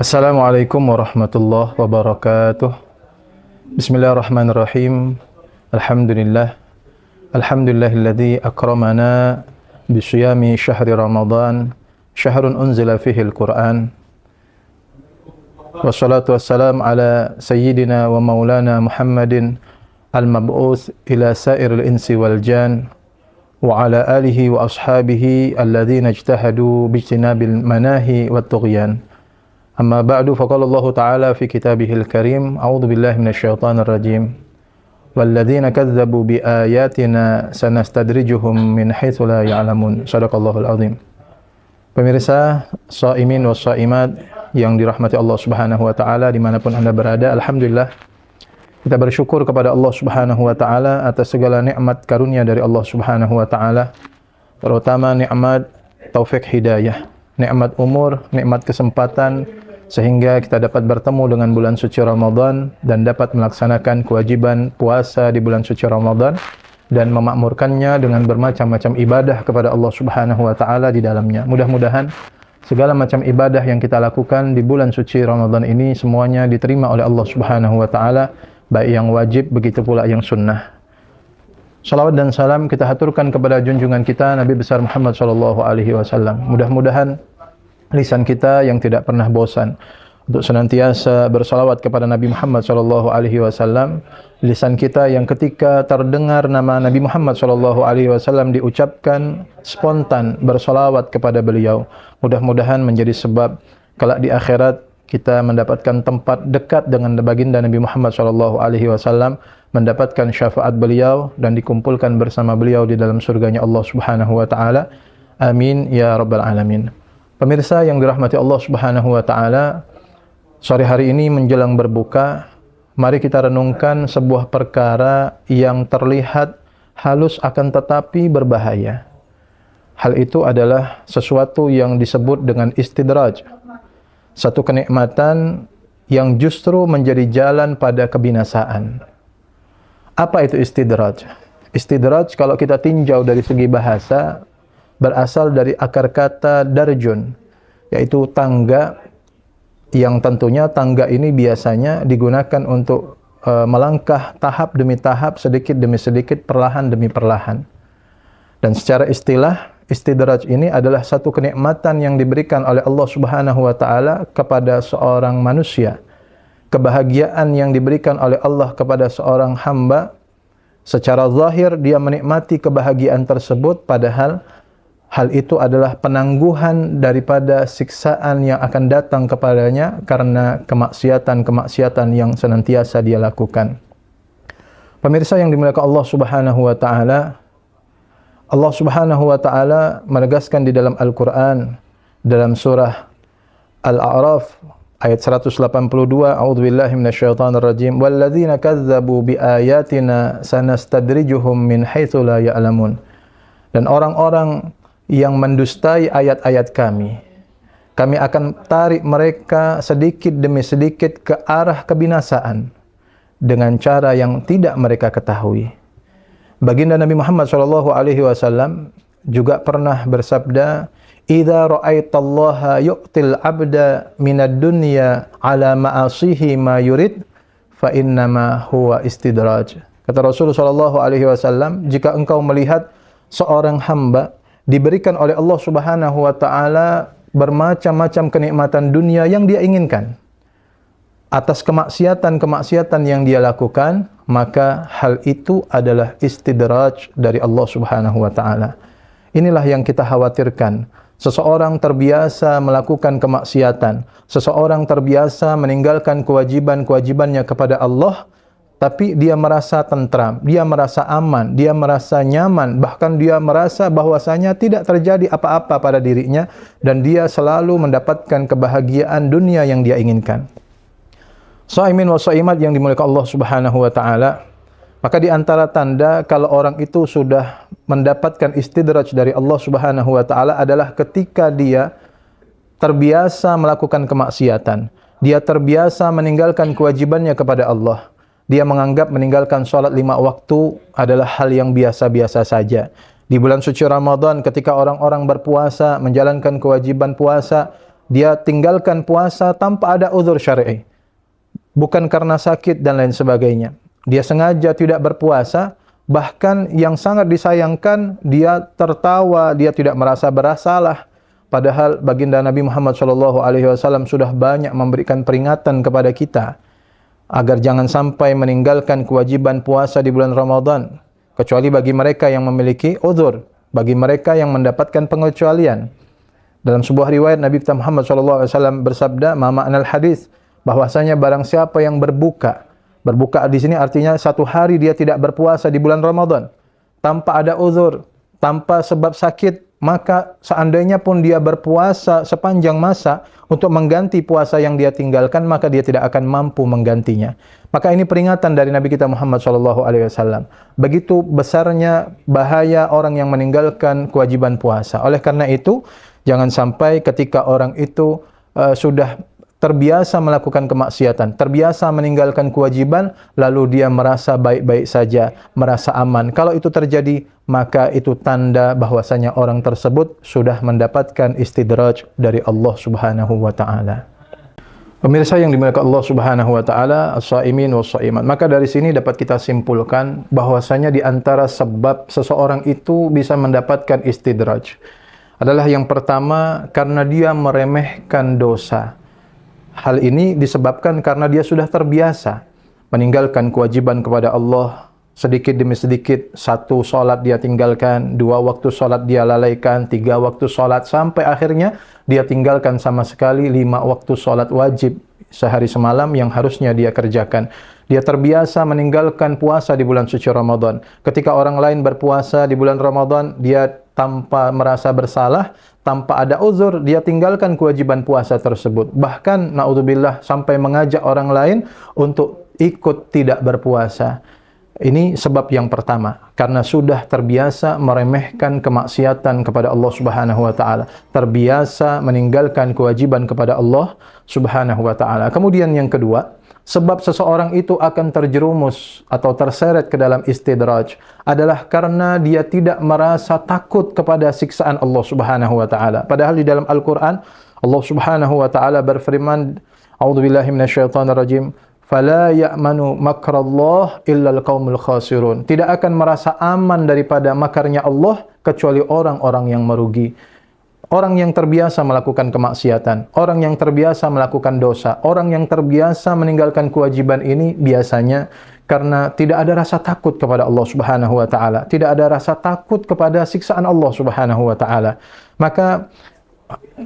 Assalamualaikum warahmatullahi wabarakatuh. Bismillahirrahmanirrahim. Alhamdulillah. Alhamdulillahilladzi akramana bisiyami syahri Ramadan, syahrun unzila fihi al-Qur'an. Wassalatu wassalam ala sayyidina wa maulana Muhammadin al-mab'uts ila sairil insi wal jan wa ala alihi wa ashabihi alladzina ijtahadu bijtinabil manahi wat tughyan. Amma ba'du, faqala Allah Ta'ala fi kitabihil karim, a'udzu billahi minasyaitonir rajim. Walladzina kadzdzabu biayatina sanastadrijuhum min haitsu la ya'lamun. Shadaqallahul azim. Pemirsa, shaimin was shaimat yang dirahmati Allah Subhanahu wa taala dimanapun Anda berada, alhamdulillah kita bersyukur kepada Allah Subhanahu wa taala atas segala nikmat karunia dari Allah Subhanahu wa taala, terutama nikmat taufik hidayah, nikmat umur, nikmat kesempatan, sehingga kita dapat bertemu dengan bulan suci Ramadan dan dapat melaksanakan kewajiban puasa di bulan suci Ramadan dan memakmurkannya dengan bermacam-macam ibadah kepada Allah Subhanahu wa taala di dalamnya. Mudah-mudahan segala macam ibadah yang kita lakukan di bulan suci Ramadan ini semuanya diterima oleh Allah Subhanahu wa taala, baik yang wajib begitu pula yang sunnah. Salawat dan salam kita haturkan kepada junjungan kita Nabi besar Muhammad sallallahu alaihi wasallam. Mudah-mudahan lisan kita yang tidak pernah bosan untuk senantiasa bersalawat kepada Nabi Muhammad sallallahu alaihi wasallam, lisan kita yang ketika terdengar nama Nabi Muhammad sallallahu alaihi wasallam diucapkan spontan bersalawat kepada beliau. Mudah-mudahan menjadi sebab kelak di akhirat kita mendapatkan tempat dekat dengan baginda Nabi Muhammad sallallahu alaihi wasallam, mendapatkan syafaat beliau dan dikumpulkan bersama beliau di dalam surganya Allah Subhanahu wa taala. Amin ya rabbal alamin. Pemirsa yang dirahmati Allah Subhanahu wa taala, sore hari ini menjelang berbuka, mari kita renungkan sebuah perkara yang terlihat halus akan tetapi berbahaya. Hal itu adalah sesuatu yang disebut dengan istidraj. Satu kenikmatan yang justru menjadi jalan pada kebinasaan. Apa itu istidraj? Istidraj kalau kita tinjau dari segi bahasa berasal dari akar kata darjun, yaitu tangga, yang tentunya tangga ini biasanya digunakan untuk melangkah tahap demi tahap, sedikit demi sedikit, perlahan demi perlahan. Dan secara istilah, istidraj ini adalah satu kenikmatan yang diberikan oleh Allah Subhanahu wa taala kepada seorang manusia. Kebahagiaan yang diberikan oleh Allah kepada seorang hamba, secara zahir dia menikmati kebahagiaan tersebut, padahal hal itu adalah penangguhan daripada siksaan yang akan datang kepadanya karena kemaksiatan-kemaksiatan yang senantiasa dia lakukan. Pemirsa yang dimuliakan Allah Subhanahu wa taala, Allah Subhanahu wa taala menegaskan di dalam Al-Qur'an dalam surah Al-A'raf ayat 182, a'udzubillahi minasyaitonir rajim, walladzina kadzdzabu biayatina sanastadrijuhum min haitsu la ya'lamun. Dan orang-orang yang mendustai ayat-ayat kami akan tarik mereka sedikit demi sedikit ke arah kebinasaan dengan cara yang tidak mereka ketahui. Baginda Nabi Muhammad sallallahu alaihi wasallam juga pernah bersabda, "Idza ra'aitallaha yu'til 'abda minad dunya 'ala ma'asihi ma yurid, fa innama huwa istidraj." Kata Rasulullah sallallahu alaihi wasallam, jika engkau melihat seorang hamba diberikan oleh Allah Subhanahu wa taala bermacam-macam kenikmatan dunia yang dia inginkan atas kemaksiatan-kemaksiatan yang dia lakukan, maka hal itu adalah istidraj dari Allah Subhanahu wa taala. Inilah yang kita khawatirkan. Seseorang terbiasa melakukan kemaksiatan, seseorang terbiasa meninggalkan kewajiban-kewajibannya kepada Allah, tapi dia merasa tentram, dia merasa aman, dia merasa nyaman, bahkan dia merasa bahwasanya tidak terjadi apa-apa pada dirinya dan dia selalu mendapatkan kebahagiaan dunia yang dia inginkan. Shaimin wa shaimat yang dimuliakan Allah Subhanahu wa taala, maka di antara tanda kalau orang itu sudah mendapatkan istidraj dari Allah Subhanahu wa taala adalah ketika dia terbiasa melakukan kemaksiatan, dia terbiasa meninggalkan kewajibannya kepada Allah. Dia menganggap meninggalkan sholat 5 waktu adalah hal yang biasa-biasa saja. Di bulan suci Ramadan ketika orang-orang berpuasa, menjalankan kewajiban puasa, dia tinggalkan puasa tanpa ada uzur syar'i, bukan karena sakit dan lain sebagainya. Dia sengaja tidak berpuasa, bahkan yang sangat disayangkan, dia tertawa, dia tidak merasa bersalah. Padahal baginda Nabi Muhammad SAW sudah banyak memberikan peringatan kepada kita agar jangan sampai meninggalkan kewajiban puasa di bulan Ramadan, kecuali bagi mereka yang memiliki uzur, bagi mereka yang mendapatkan pengecualian. Dalam sebuah riwayat Nabi kita Muhammad SAW bersabda, "Ma ma'nal hadis," bahwasanya barang siapa yang berbuka di sini artinya satu hari dia tidak berpuasa di bulan Ramadan tanpa ada uzur, tanpa sebab sakit, maka seandainya pun dia berpuasa sepanjang masa untuk mengganti puasa yang dia tinggalkan, maka dia tidak akan mampu menggantinya. Maka ini peringatan dari Nabi kita Muhammad SAW. Begitu besarnya bahaya orang yang meninggalkan kewajiban puasa. Oleh karena itu, jangan sampai ketika orang itu sudah terbiasa melakukan kemaksiatan, terbiasa meninggalkan kewajiban, lalu dia merasa baik-baik saja, merasa aman. Kalau itu terjadi, maka itu tanda bahwasanya orang tersebut sudah mendapatkan istidraj dari Allah Subhanahu wa taala. Pemirsa yang dimuliakan Allah Subhanahu wa taala, as-shaimin was-shaimat. Maka dari sini dapat kita simpulkan bahwasanya di antara sebab seseorang itu bisa mendapatkan istidraj adalah yang pertama, karena dia meremehkan dosa. Hal ini disebabkan karena dia sudah terbiasa meninggalkan kewajiban kepada Allah sedikit demi sedikit. 1 salat dia tinggalkan, 2 waktu salat dia lalaikan, 3 waktu salat, sampai akhirnya dia tinggalkan sama sekali 5 waktu salat wajib sehari semalam yang harusnya dia kerjakan. Dia terbiasa meninggalkan puasa di bulan suci Ramadan. Ketika orang lain berpuasa di bulan Ramadan, dia tanpa merasa bersalah, tanpa ada uzur, dia tinggalkan kewajiban puasa tersebut. Bahkan, na'udzubillah, sampai mengajak orang lain untuk ikut tidak berpuasa. Ini sebab yang pertama, karena sudah terbiasa meremehkan kemaksiatan kepada Allah Subhanahu wa taala, terbiasa meninggalkan kewajiban kepada Allah Subhanahu wa taala. Kemudian yang kedua, sebab seseorang itu akan terjerumus atau terseret ke dalam istidraj adalah karena dia tidak merasa takut kepada siksaan Allah Subhanahu wa taala. Padahal di dalam Al-Qur'an Allah Subhanahu wa taala berfirman, "A'udzubillahi minasyaitonirrajim. Fala ya'manu makrallah illa al-qaumul khasirun." Tidak akan merasa aman daripada makarnya Allah kecuali orang-orang yang merugi. Orang yang terbiasa melakukan kemaksiatan, orang yang terbiasa melakukan dosa, orang yang terbiasa meninggalkan kewajiban ini biasanya karena tidak ada rasa takut kepada Allah Subhanahu wa taala, tidak ada rasa takut kepada siksaan Allah Subhanahu wa taala. Maka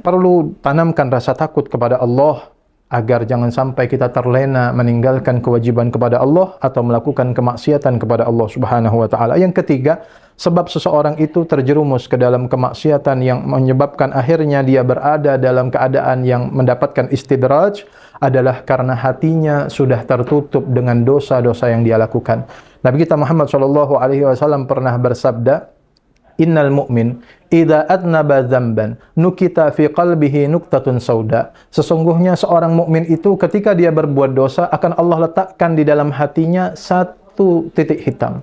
perlu tanamkan rasa takut kepada Allah agar jangan sampai kita terlena meninggalkan kewajiban kepada Allah atau melakukan kemaksiatan kepada Allah Subhanahu wa taala. Yang ketiga, sebab seseorang itu terjerumus ke dalam kemaksiatan yang menyebabkan akhirnya dia berada dalam keadaan yang mendapatkan istidraj adalah karena hatinya sudah tertutup dengan dosa-dosa yang dia lakukan. Nabi kita Muhammad SAW pernah bersabda, "Innal mu'min idza adnaba dzamban nukita fi qalbihi nuqtatun sauda." Sesungguhnya seorang mukmin itu ketika dia berbuat dosa akan Allah letakkan di dalam hatinya 1 titik hitam.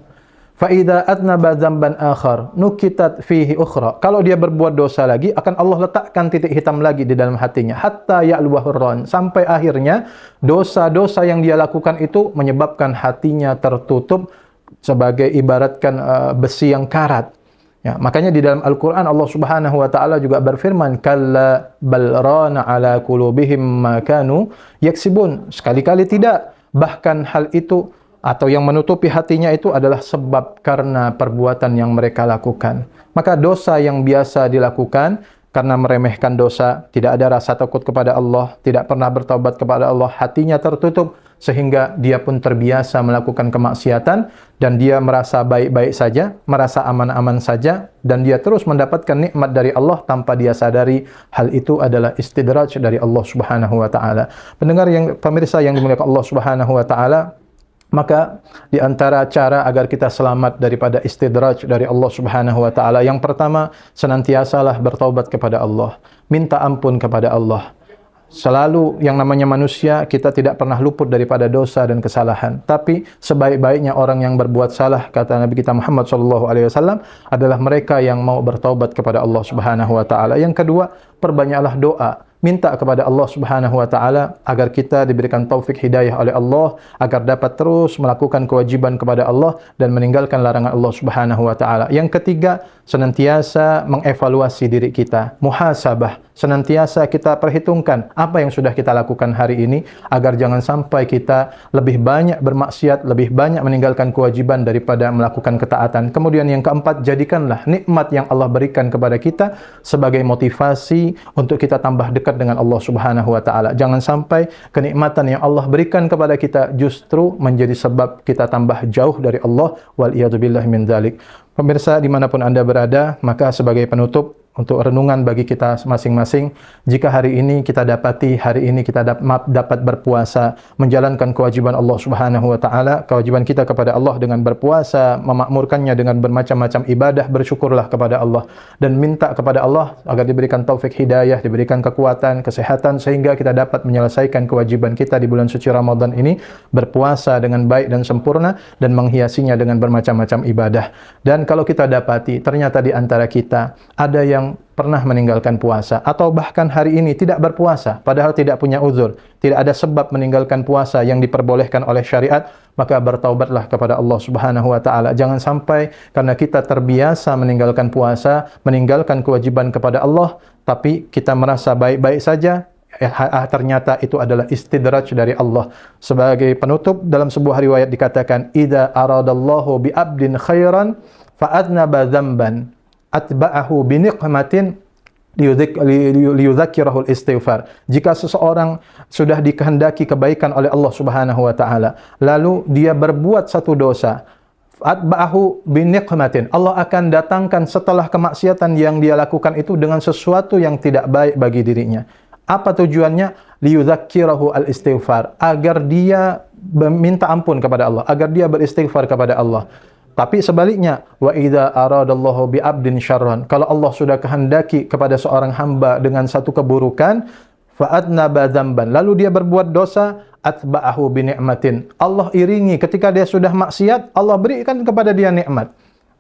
Fa idza adnaba dzamban akhar nukitat fihi ukhra. Kalau dia berbuat dosa lagi akan Allah letakkan titik hitam lagi di dalam hatinya hatta ya'luwahur ran, sampai akhirnya dosa-dosa yang dia lakukan itu menyebabkan hatinya tertutup sebagai ibaratkan besi yang karat. Ya, makanya di dalam Al-Quran Allah Subhanahu wa taala juga berfirman, "Kalla bal rana ala qulubihim ma kanu yaksibun." Sekali-kali tidak. Bahkan hal itu atau yang menutupi hatinya itu adalah sebab karena perbuatan yang mereka lakukan. Maka dosa yang biasa dilakukan karena meremehkan dosa, tidak ada rasa takut kepada Allah, tidak pernah bertaubat kepada Allah, hatinya tertutup sehingga dia pun terbiasa melakukan kemaksiatan dan dia merasa baik-baik saja, merasa aman-aman saja, dan dia terus mendapatkan nikmat dari Allah tanpa dia sadari hal itu adalah istidraj dari Allah Subhanahu wa taala. Pemirsa yang dimuliakan Allah Subhanahu wa taala, maka di antara cara agar kita selamat daripada istidraj dari Allah Subhanahu wa taala, yang pertama, senantiasalah bertaubat kepada Allah, minta ampun kepada Allah. Selalu yang namanya manusia, kita tidak pernah luput daripada dosa dan kesalahan. Tapi sebaik-baiknya orang yang berbuat salah, kata Nabi kita Muhammad SAW, adalah mereka yang mau bertaubat kepada Allah Subhanahu wa taala. Yang kedua, perbanyaklah doa. minta kepada Allah Subhanahu wa taala agar kita diberikan taufik hidayah oleh Allah agar dapat terus melakukan kewajiban kepada Allah dan meninggalkan larangan Allah Subhanahu wa taala. Yang ketiga, senantiasa mengevaluasi diri kita, muhasabah, senantiasa kita perhitungkan apa yang sudah kita lakukan hari ini agar jangan sampai kita lebih banyak bermaksiat, lebih banyak meninggalkan kewajiban daripada melakukan ketaatan. Kemudian yang keempat, jadikanlah nikmat yang Allah berikan kepada kita sebagai motivasi untuk kita tambah dekat dengan Allah Subhanahu wa taala. Jangan sampai kenikmatan yang Allah berikan kepada kita justru menjadi sebab kita tambah jauh dari Allah, wal iyadzubillah min dzalik. Pemirsa dimanapun Anda berada, maka sebagai penutup untuk renungan bagi kita masing-masing, jika hari ini kita dapat berpuasa, menjalankan kewajiban Allah Subhanahu wa taala, kewajiban kita kepada Allah dengan berpuasa, memakmurkannya dengan bermacam-macam ibadah, bersyukurlah kepada Allah dan minta kepada Allah agar diberikan taufik hidayah, diberikan kekuatan, kesehatan sehingga kita dapat menyelesaikan kewajiban kita di bulan suci Ramadan ini, berpuasa dengan baik dan sempurna dan menghiasinya dengan bermacam-macam ibadah. Dan kalau kita dapati ternyata di antara kita ada yang pernah meninggalkan puasa atau bahkan hari ini tidak berpuasa padahal tidak punya uzur, tidak ada sebab meninggalkan puasa yang diperbolehkan oleh syariat, maka bertaubatlah kepada Allah Subhanahu wa taala. Jangan sampai karena kita terbiasa meninggalkan puasa, meninggalkan kewajiban kepada Allah, tapi kita merasa baik-baik saja, ternyata itu adalah istidraj dari Allah. Sebagai penutup, dalam sebuah riwayat dikatakan, idza aradallahu bi abdin khairan fa adnaba dzamban atba'ahu biniqmatin liyudzakkirahul istighfar. Jika seseorang sudah dikehendaki kebaikan oleh Allah Subhanahu wa taala, lalu dia berbuat satu dosa, atba'ahu biniqmatin, Allah akan datangkan setelah kemaksiatan yang dia lakukan itu dengan sesuatu yang tidak baik bagi dirinya. Apa tujuannya? Liyudzakkirahu al-istighfar, agar dia meminta ampun kepada Allah, agar dia beristighfar kepada Allah. Tapi sebaliknya, wa idza aradallahu bi 'abdin syarran, kalau Allah sudah kehendaki kepada seorang hamba dengan satu keburukan, fa adnaba dzamban, lalu dia berbuat dosa, atba'ahu bi ni'matin, Allah iringi ketika dia sudah maksiat, Allah berikan kepada dia nikmat.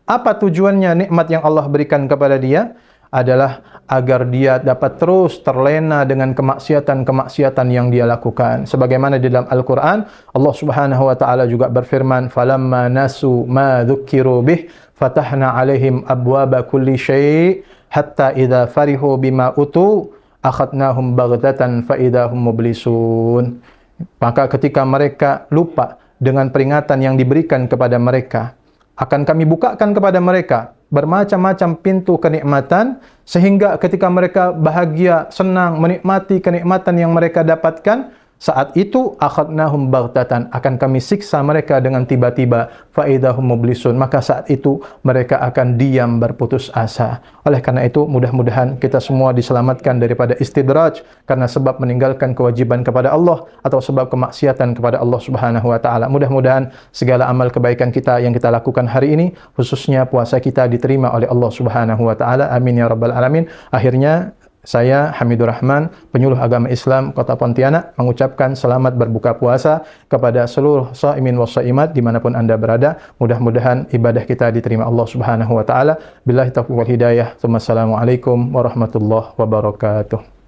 Apa tujuannya nikmat yang Allah berikan kepada dia? Adalah agar dia dapat terus terlena dengan kemaksiatan-kemaksiatan yang dia lakukan. Sebagaimana di dalam Al-Quran, Allah Subhanahu wa taala juga berfirman, "Falamma nasu ma dzukkiru bih, fatahna 'alaihim abwaba kulli syai' hatta idza farihu bima utu, akhadnahum baghtatan fa idza hum mublisun." Maka ketika mereka lupa dengan peringatan yang diberikan kepada mereka, akan kami bukakan kepada mereka bermacam-macam pintu kenikmatan, sehingga ketika mereka bahagia, senang, menikmati kenikmatan yang mereka dapatkan, saat itu akhadnahum baghtatan, akan kami siksa mereka dengan tiba-tiba, fa idahum mublisun, maka saat itu mereka akan diam berputus asa. Oleh karena itu, mudah-mudahan kita semua diselamatkan daripada istidraj karena sebab meninggalkan kewajiban kepada Allah atau sebab kemaksiatan kepada Allah Subhanahu wa taala. Mudah-mudahan segala amal kebaikan kita yang kita lakukan hari ini, khususnya puasa kita, diterima oleh Allah Subhanahu wa taala. Amin ya rabbal alamin. Akhirnya saya, Hamidur Rahman, penyuluh agama Islam Kota Pontianak, mengucapkan selamat berbuka puasa kepada seluruh shaimin wa shaimat dimanapun Anda berada. Mudah-mudahan ibadah kita diterima Allah Subhanahu wa taala. Billahi taufiq wal hidayah. Wassalamualaikum warahmatullahi wabarakatuh.